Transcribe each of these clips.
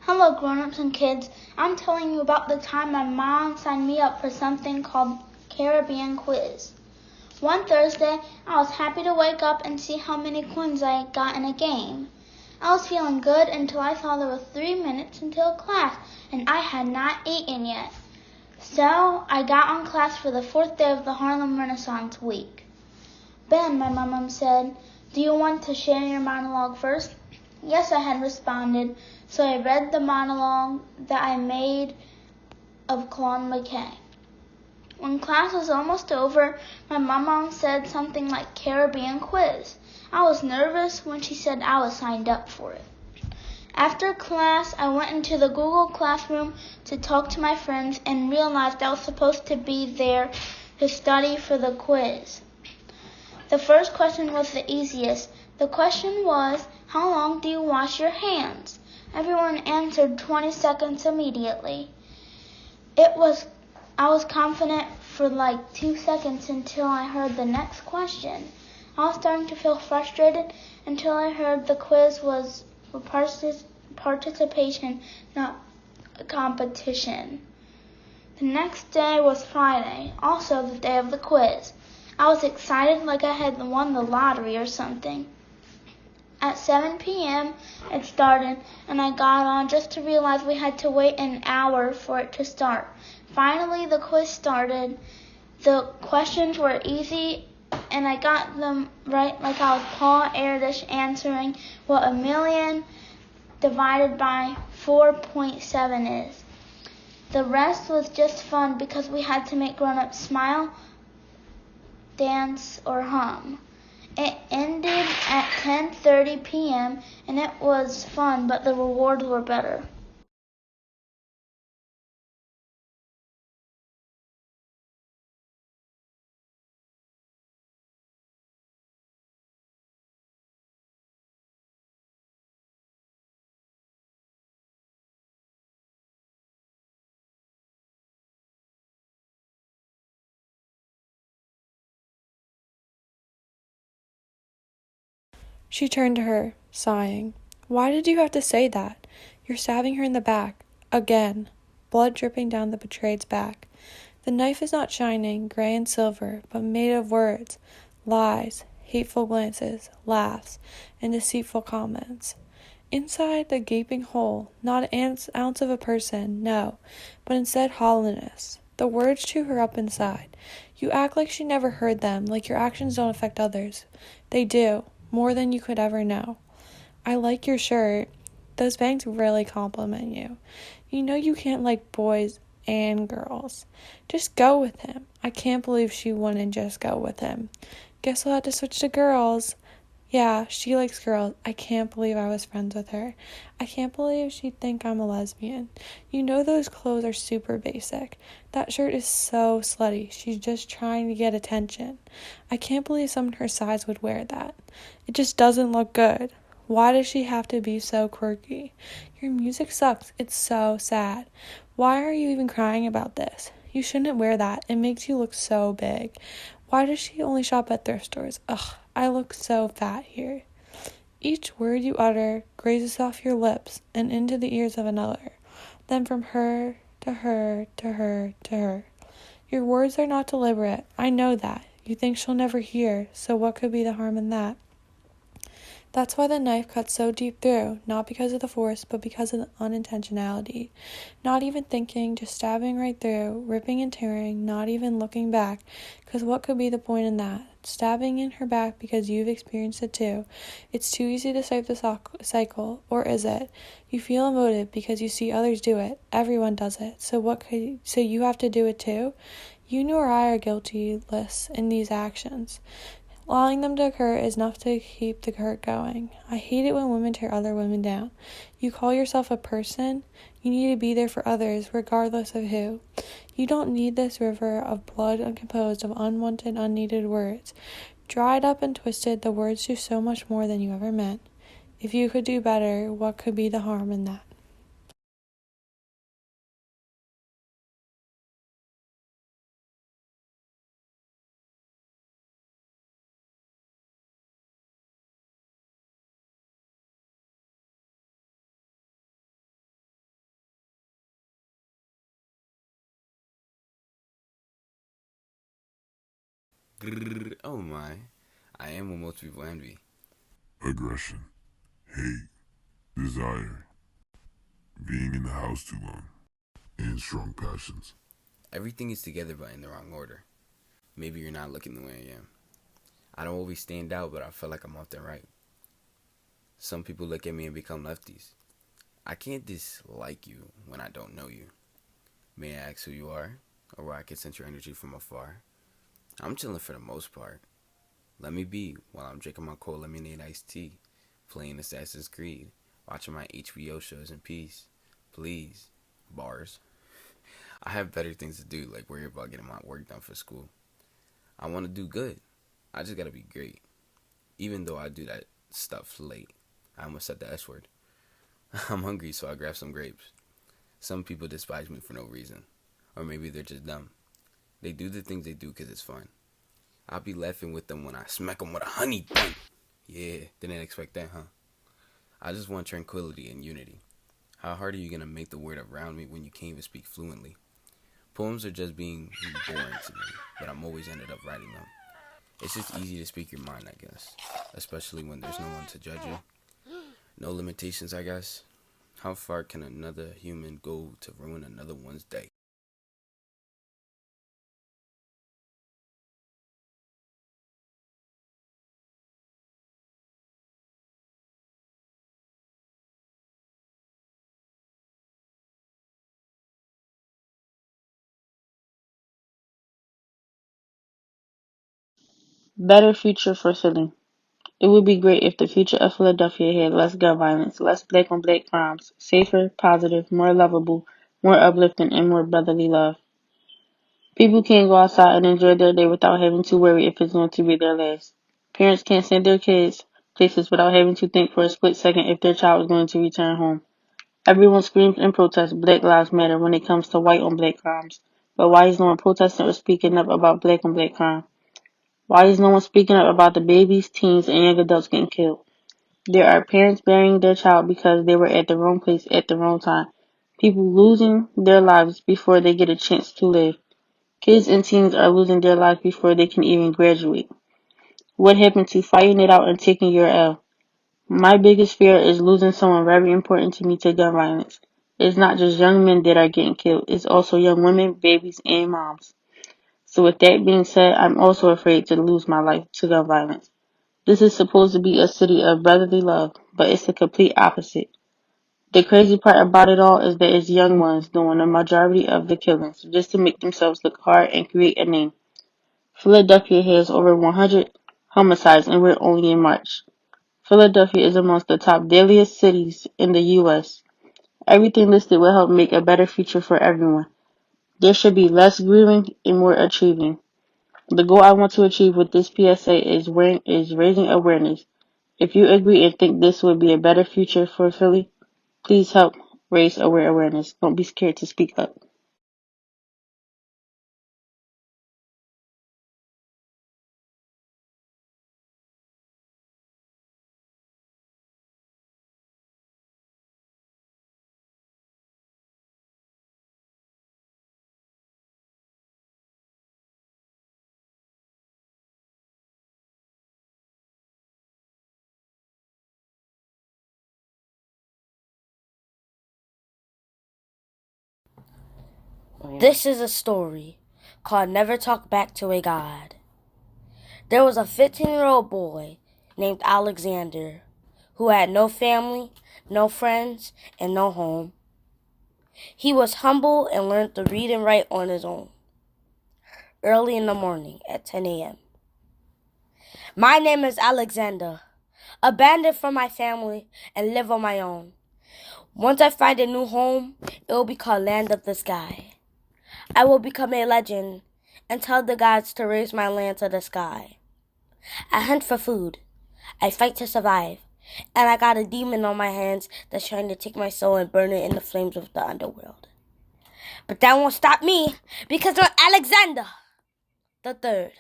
Hello grown-ups and kids. I'm telling you about the time my mom signed me up for something called Caribbean Quiz. One Thursday, I was happy to wake up and see how many coins I got in a game. I was feeling good until I saw there were 3 minutes until class and I had not eaten yet. So I got on class for the 4th day of the Harlem Renaissance Week. Ben, my mom said, "Do you want to share your monologue first?" Yes, I had responded, so I read the monologue that I made of Claude McKay. When class was almost over, my mom said something like Caribbean Quiz. I was nervous when she said I was signed up for it. After class, I went into the Google Classroom to talk to my friends and realized I was supposed to be there to study for the quiz. The first question was the easiest. The question was, how long do you wash your hands? Everyone answered 20 seconds immediately. I was confident for like 2 seconds until I heard the next question. I was starting to feel frustrated until I heard the quiz was for participation, not a competition. The next day was Friday, also the day of the quiz. I was excited like I had won the lottery or something. At 7 p.m. it started, and I got on just to realize we had to wait an hour for it to start. Finally, the quiz started. The questions were easy, and I got them right like I was Paul Erdős answering what a million divided by 4.7 is. The rest was just fun because we had to make grown-ups smile, dance, or hum. It ended at 10:30 p.m. and it was fun, but the rewards were better. She turned to her, sighing. "Why did you have to say that? You're stabbing her in the back. Again." Blood dripping down the betrayed's back. The knife is not shining, gray and silver, but made of words, lies, hateful glances, laughs, and deceitful comments. Inside the gaping hole, not an ounce of a person, no, but instead hollowness. The words chew her up inside. You act like she never heard them, like your actions don't affect others. They do. More than you could ever know. "I like your shirt. Those bangs really compliment you. You know you can't like boys and girls. Just go with him." I can't believe she wouldn't just go with him. "Guess we'll have to switch to girls." Yeah, she likes girls. I can't believe I was friends with her. I can't believe she'd think I'm a lesbian. You know those clothes are super basic. That shirt is so slutty. She's just trying to get attention. I can't believe someone her size would wear that. It just doesn't look good. Why does she have to be so quirky? Your music sucks. It's so sad. Why are you even crying about this? You shouldn't wear that. It makes you look so big. Why does she only shop at thrift stores? Ugh, I look so fat here. Each word you utter grazes off your lips and into the ears of another. Then from her to her to her to her. Your words are not deliberate. I know that. You think she'll never hear, so what could be the harm in that? That's why the knife cuts so deep through, not because of the force, but because of the unintentionality. Not even thinking, just stabbing right through, ripping and tearing, not even looking back, because what could be the point in that? Stabbing in her back because you've experienced it too. It's too easy to stop the cycle, or is it? You feel emotive because you see others do it. Everyone does it. So you have to do it too? You nor I are guiltless in these actions. Allowing them to occur is enough to keep the hurt going. I hate it when women tear other women down. You call yourself a person? You need to be there for others, regardless of who. You don't need this river of blood composed of unwanted, unneeded words. Dried up and twisted, the words do so much more than you ever meant. If you could do better, what could be the harm in that? Oh my. I am what most people envy. Aggression, hate, desire, being in the house too long, and strong passions. Everything is together but in the wrong order. Maybe you're not looking the way I am. I don't always stand out, but I feel like I'm often right. Some people look at me and become lefties. I can't dislike you when I don't know you. May I ask who you are? Or where I can sense your energy from afar? I'm chilling for the most part. Let me be while I'm drinking my cold lemonade iced tea, playing Assassin's Creed, watching my HBO shows in peace. Please. Bars. I have better things to do, like worry about getting my work done for school. I want to do good. I just gotta be great. Even though I do that stuff late. I almost said the S word. I'm hungry, so I grab some grapes. Some people despise me for no reason. Or maybe they're just dumb. They do the things they do because it's fun. I'll be laughing with them when I smack them with a honey bun. Yeah, didn't expect that, huh? I just want tranquility and unity. How hard are you going to make the word around me when you can't even speak fluently? Poems are just being boring to me, but I'm always ended up writing them. It's just easy to speak your mind, I guess. Especially when there's no one to judge you. No limitations, I guess. How far can another human go to ruin another one's day? Better future for Philly. It would be great if the future of Philadelphia had less gun violence, less black on black crimes, safer, positive, more lovable, more uplifting, and more brotherly love. People can go outside and enjoy their day without having to worry if it's going to be their last. Parents can't send their kids places without having to think for a split second if their child is going to return home. Everyone screams and protests Black Lives Matter when it comes to white on black crimes. But why is no one protesting or speaking up about black on black crime? Why is no one speaking up about the babies, teens, and young adults getting killed? There are parents burying their child because they were at the wrong place at the wrong time. People losing their lives before they get a chance to live. Kids and teens are losing their lives before they can even graduate. What happened to fighting it out and taking your L? My biggest fear is losing someone very important to me to gun violence. It's not just young men that are getting killed, it's also young women, babies, and moms. So with that being said, I'm also afraid to lose my life to gun violence. This is supposed to be a city of brotherly love, but it's the complete opposite. The crazy part about it all is that it's young ones doing the majority of the killings just to make themselves look hard and create a name. Philadelphia has over 100 homicides and we're only in March. Philadelphia is amongst the top deadliest cities in the U.S. Everything listed will help make a better future for everyone. There should be less grieving and more achieving. The goal I want to achieve with this PSA is raising awareness. If you agree and think this would be a better future for Philly, please help raise awareness. Don't be scared to speak up. This is a story called Never Talk Back to a God. There was a 15-year-old boy named Alexander who had no family, no friends, and no home. He was humble and learned to read and write on his own early in the morning at 10 a.m. My name is Alexander, abandoned from my family and live on my own. Once I find a new home, it will be called Land of the Sky. I will become a legend and tell the gods to raise my land to the sky. I hunt for food. I fight to survive. And I got a demon on my hands that's trying to take my soul and burn it in the flames of the underworld. But that won't stop me because I'm Alexander the Third.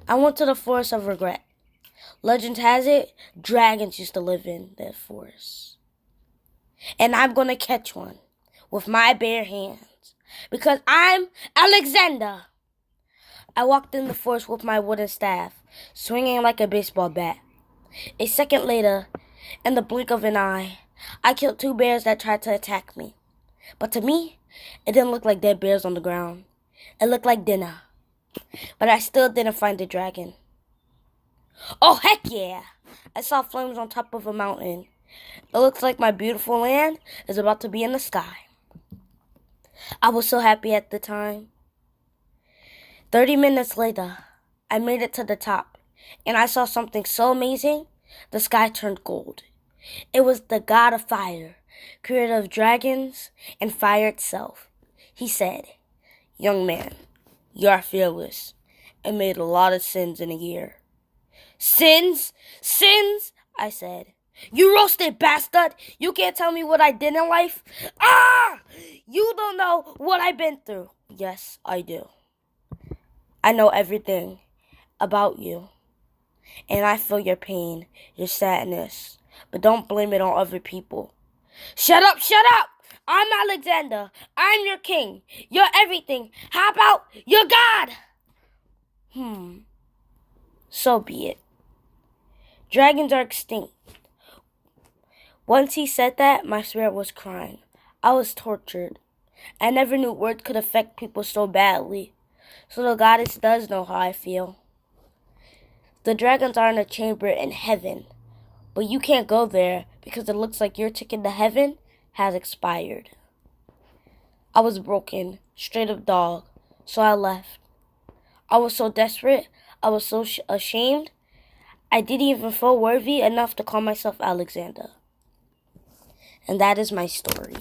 I went to the forest of regret. Legend has it, dragons used to live in that forest. And I'm gonna catch one with my bare hands because I'm Alexander. I walked in the forest with my wooden staff, swinging like a baseball bat. A second later, in the blink of an eye, I killed 2 bears that tried to attack me. But to me, it didn't look like dead bears on the ground. It looked like dinner. But I still didn't find the dragon. Oh, heck yeah! I saw flames on top of a mountain. It looks like my beautiful land is about to be in the sky. I was so happy at the time. 30 minutes later, I made it to the top, and I saw something so amazing, the sky turned gold. It was the god of fire, creator of dragons and fire itself. He said, "Young man, you are fearless and made a lot of sins in a year." "Sins? Sins?" I said. "You roasted bastard! You can't tell me what I did in life? Ah! You don't know what I've been through." "Yes, I do. I know everything about you, and I feel your pain, your sadness, but don't blame it on other people." Shut up! Shut up! I'm Alexander. I'm your king. You're everything. How about your God? So be it. Dragons are extinct. Once he said that, my spirit was crying. I was tortured. I never knew words could affect people so badly. So the goddess does know how I feel. The dragons are in a chamber in heaven, but you can't go there because it looks like your ticket to heaven has expired. I was broken, straight up dog, so I left. I was so desperate, I was so ashamed, I didn't even feel worthy enough to call myself Alexander. And that is my story.